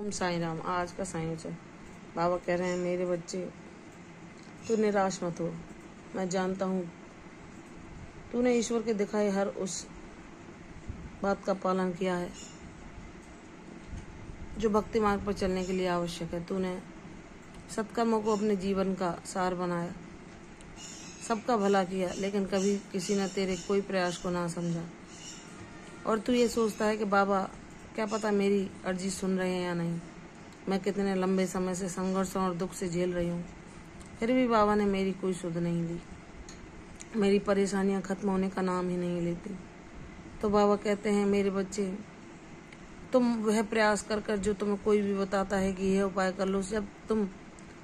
ओम साईं राम। आज का साईं ऊचन बाबा कह रहे हैं, मेरे बच्चे तू निराश मत हो। मैं जानता हूँ तूने ईश्वर के दिखाए हर उस बात का पालन किया है जो भक्ति मार्ग पर चलने के लिए आवश्यक है। तूने सत्कर्मों को अपने जीवन का सार बनाया, सबका भला किया, लेकिन कभी किसी ने तेरे कोई प्रयास को ना समझा। और तू ये सोचता है कि बाबा क्या पता मेरी अर्जी सुन रहे हैं या नहीं। मैं कितने लंबे समय से संघर्षों और दुख से झेल रही हूँ, फिर भी बाबा ने मेरी कोई सुध नहीं ली। मेरी परेशानियाँ खत्म होने का नाम ही नहीं लेती। तो बाबा कहते हैं, मेरे बच्चे तुम वह प्रयास कर कर जो तुम्हें कोई भी बताता है कि यह उपाय कर लो, जब तुम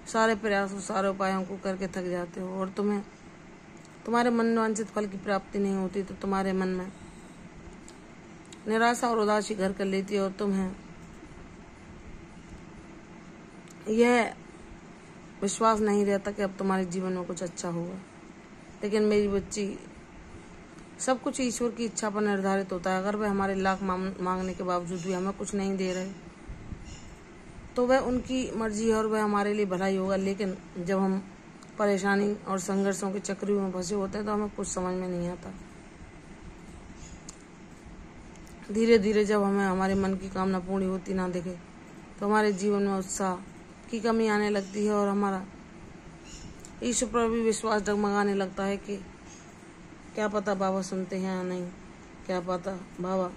सारे प्रयासों सारे उपायों को करके थक जाते हो और तुम्हें तुम्हारे मनवांछित फल की प्राप्ति नहीं होती, तो तुम्हारे मन में निराशा और उदासी घर कर लेती है और तुम्हें यह विश्वास नहीं रहता कि अब तुम्हारे जीवन में कुछ अच्छा होगा। लेकिन मेरी बच्ची, सब कुछ ईश्वर की इच्छा पर निर्धारित होता है। अगर वह हमारे लाख मांगने के बावजूद भी हमें कुछ नहीं दे रहे, तो वह उनकी मर्जी है और वह हमारे लिए भलाई होगा। लेकिन जब हम परेशानी और संघर्षों के चक्रों में फंसे होते हैं तो हमें कुछ समझ में नहीं आता। धीरे धीरे जब हमें हमारे मन की कामना पूरी होती ना दिखे, तो हमारे जीवन में उत्साह की कमी आने लगती है और हमारा ईश्वर पर भी विश्वास डगमगाने लगता है कि क्या पता बाबा सुनते हैं या नहीं, क्या पता बाबा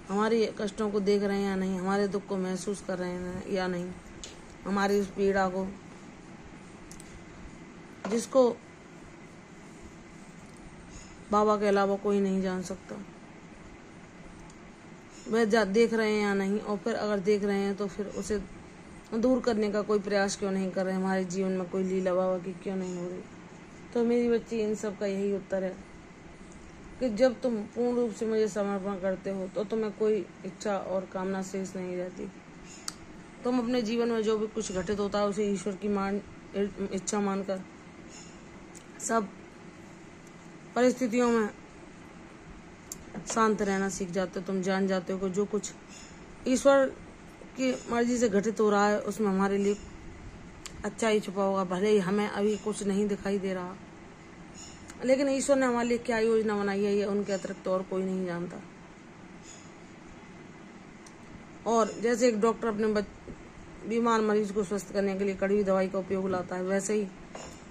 हमारी कष्टों को देख रहे हैं या नहीं, हमारे दुख को महसूस कर रहे हैं या नहीं, हमारी उस पीड़ा को जिसको बाबा के अलावा कोई नहीं जान सकता, वह देख रहे हैं या नहीं। और फिर अगर देख रहे हैं तो फिर उसे दूर करने का कोई प्रयास क्यों नहीं कर रहे, हमारे जीवन में कोई लीला बाबा की क्यों नहीं हो रही। तो मेरी बच्ची, इन सब का यही उत्तर है कि जब तुम पूर्ण रूप से मुझे समर्पण करते हो तो तुम्हें कोई इच्छा और कामना शेष नहीं रहती। तुम अपने जीवन में जो भी कुछ घटित होता है उसे ईश्वर की इच्छा मानकर सब परिस्थितियों में शांत रहना सीख जाते हो। तुम जान जाते हो कि जो कुछ ईश्वर की मर्जी से घटित हो रहा है उसमें हमारे लिए अच्छा ही छुपा होगा। भले ही हमें अभी कुछ नहीं दिखाई दे रहा, लेकिन ईश्वर ने हमारे लिए क्या योजना बनाई है ये उनके अतिरिक्त और कोई नहीं जानता। और जैसे एक डॉक्टर अपने बीमार मरीज को स्वस्थ करने के लिए कड़वी दवाई का उपयोग लाता है, वैसे ही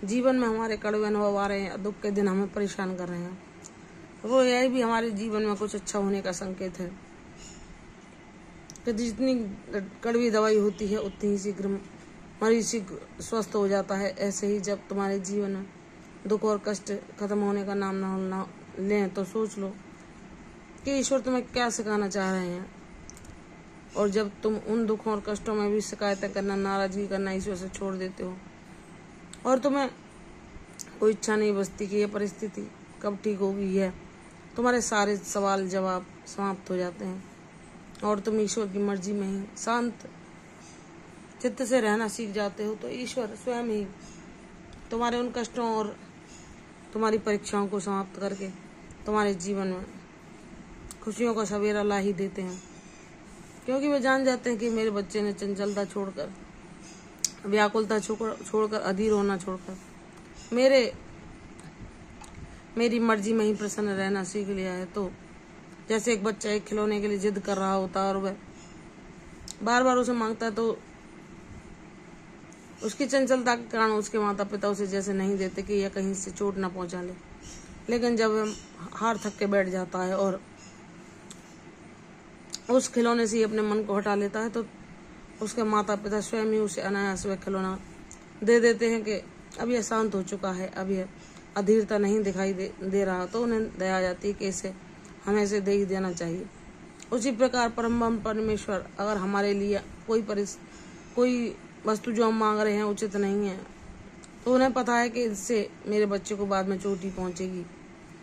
जीवन में हमारे कड़वे अनुभव आ रहे हैं, दुख के दिन हमें परेशान कर रहे हैं, वो यही भी हमारे जीवन में कुछ अच्छा होने का संकेत है कि जितनी कड़वी दवाई होती है उतनी ही शीघ्र मरीज शीघ्र स्वस्थ हो जाता है। ऐसे ही जब तुम्हारे जीवन में दुख और कष्ट खत्म होने का नाम ना लें, तो सोच लो कि ईश्वर तुम्हें क्या सिखाना चाह रहे हैं। और जब तुम उन दुखों और कष्टों में भी शिकायतें करना, नाराजगी करना ईश्वर से छोड़ देते हो और तुम्हें कोई इच्छा नहीं बचती कि यह परिस्थिति कब ठीक होगी, यह तुम्हारे सारे सवाल जवाब समाप्त हो जाते हैं और तुम ईश्वर की मर्जी में ही शांत चित्त से रहना सीख जाते हो। तो ईश्वर स्वयं ही तुम्हारे उन कष्टों और तुम्हारी परीक्षाओं को समाप्त करके तुम्हारे जीवन में खुशियों का सवेरा ला ही देते हैं, क्योंकि वे जान जाते हैं कि मेरे बच्चे ने चंचलता छोड़कर, व्याकुलता छोड़कर, अधीर होना छोड़कर मेरी मर्जी में ही प्रसन्न रहना सीख लिया है। तो जैसे एक बच्चा एक खिलौने के लिए जिद कर रहा होता है और वह बार बार उसे मांगता है, तो उसकी चंचलता के कारण उसके माता पिता उसे जैसे नहीं देते कि यह कहीं से चोट ना पहुंचा ले। लेकिन जब वह हार थक के बैठ जाता है और उस खिलौने से ही अपने मन को हटा लेता है, तो उसके माता पिता स्वयं ही उसे अनायास वह खिलौना दे देते हैं कि अब यह शांत हो चुका है, अब यह अधीरता नहीं दिखाई दे रहा, तो उन्हें दया आ जाती है कि इसे हमें इसे दे ही देना चाहिए। उसी प्रकार परम परमेश्वर अगर हमारे लिए कोई वस्तु जो हम मांग रहे हैं उचित नहीं है, तो उन्हें पता है कि इससे मेरे बच्चे को बाद में चोट ही पहुंचेगी,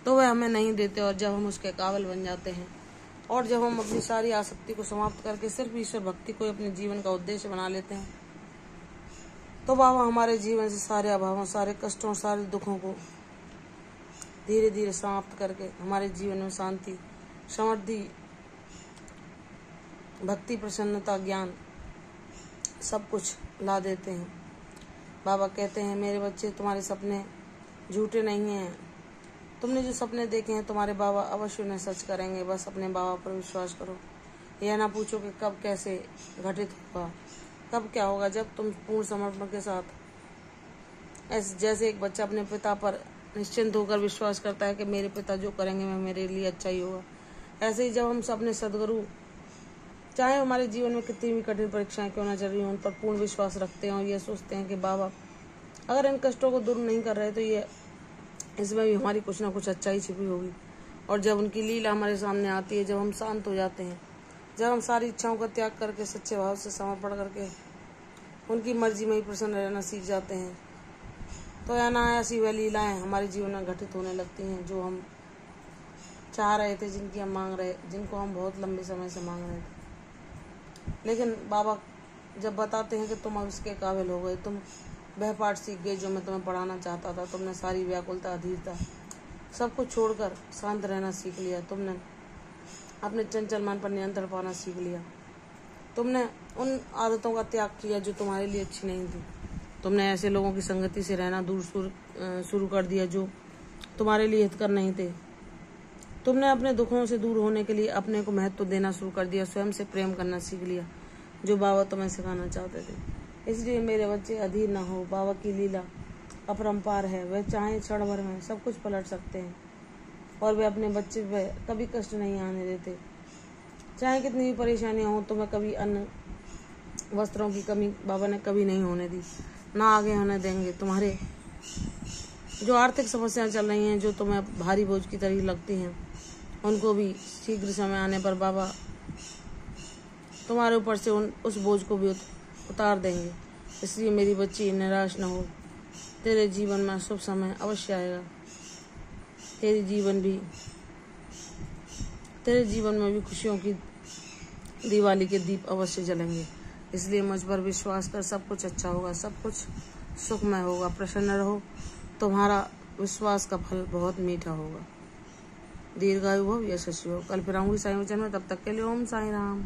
तो वह हमें नहीं देते। और जब हम उसके काबिल बन जाते हैं और जब हम अपनी सारी आसक्ति को समाप्त करके सिर्फ ईश्वर भक्ति को अपने जीवन का उद्देश्य बना लेते हैं, तो बाबा हमारे जीवन से सारे अभावों, सारे कष्टों, सारे दुखों को धीरे धीरे समाप्त करके हमारे जीवन में शांति, समृद्धि भक्ति, प्रसन्नता, ज्ञान सब कुछ ला देते हैं। बाबा कहते हैं मेरे बच्चे, तुम्हारे सपने झूठे नहीं हैं। तुमने जो सपने देखे हैं तुम्हारे बाबा अवश्य उन्हें सच करेंगे। बस अपने बाबा पर विश्वास करो। यह ना पूछो कि कब कैसे घटित होगा, कब क्या होगा। जब तुम पूर्ण समर्पण के साथ जैसे एक बच्चा अपने पिता पर निश्चिंत होकर विश्वास करता है कि मेरे पिता जो करेंगे मैं मेरे लिए अच्छा ही होगा, ऐसे ही जब हम अपने सदगुरु, चाहे हमारे जीवन में कितनी भी कठिन परीक्षाएं क्यों न चल रही हों, उन पर पूर्ण विश्वास रखते हैं और ये सोचते हैं कि बाबा अगर इन कष्टों को दूर नहीं कर रहे तो ये इसमें भी हमारी कुछ ना कुछ अच्छाई छिपी होगी। और जब उनकी लीला हमारे सामने आती है, जब हम शांत हो जाते हैं, जब हम सारी इच्छाओं का त्याग करके सच्चे भाव से समर्पण करके उनकी मर्जी में ही प्रसन्न रहना सीख जाते हैं, तो अनायासी वह लीलाएं हमारे जीवन में घटित होने लगती हैं जो हम चाह रहे थे, जिनको हम बहुत लंबे समय से मांग रहे थे। लेकिन बाबा जब बताते हैं कि तुम अब इसके काबिल हो गए, तुम वह पाठ सीख गए जो मैं तुम्हें पढ़ाना चाहता था, तुमने सारी व्याकुलता, अधीरता सब कुछ छोड़कर शांत रहना सीख लिया, तुमने अपने चंचल मन पर नियंत्रण पाना सीख लिया, तुमने उन आदतों का त्याग किया जो तुम्हारे लिए अच्छी नहीं थी, तुमने ऐसे लोगों की संगति से रहना दूर शुरू कर दिया जो तुम्हारे लिए हितकर नहीं थे, तुमने अपने दुखों से दूर होने के लिए अपने को महत्व देना शुरू कर दिया, स्वयं से प्रेम करना सीख लिया जो बाबा तुम्हें सिखाना चाहते थे। इसलिए मेरे बच्चे अधीर ना हो। बाबा की लीला अपरंपार है, वह चाहे क्षण भर में सब कुछ पलट सकते हैं और वे अपने बच्चे पे कभी कष्ट नहीं आने देते। चाहे कितनी भी परेशानियां हो, तुम्हें कभी अन्न वस्त्रों की कमी बाबा ने कभी नहीं होने दी, ना आगे होने देंगे। तुम्हारे जो आर्थिक समस्याएं चल रही हैं, जो तुम्हें भारी बोझ की तरह लगती हैं, उनको भी शीघ्र समय आने पर बाबा तुम्हारे ऊपर से उस बोझ को भी उतार देंगे। इसलिए मेरी बच्ची निराश न हो, तेरे जीवन में शुभ समय अवश्य आएगा, तेरे जीवन में भी खुशियों की दिवाली के दीप अवश्य जलेंगे। इसलिए मुझ पर विश्वास कर, सब कुछ अच्छा होगा, सब कुछ सुखमय होगा। प्रसन्न रहो, तुम्हारा विश्वास का फल बहुत मीठा होगा। दीर्घायु हो, यशस्वी हो। कल फिर आऊंगी साईं वचन में, तब तक के लिए ओम साईं राम।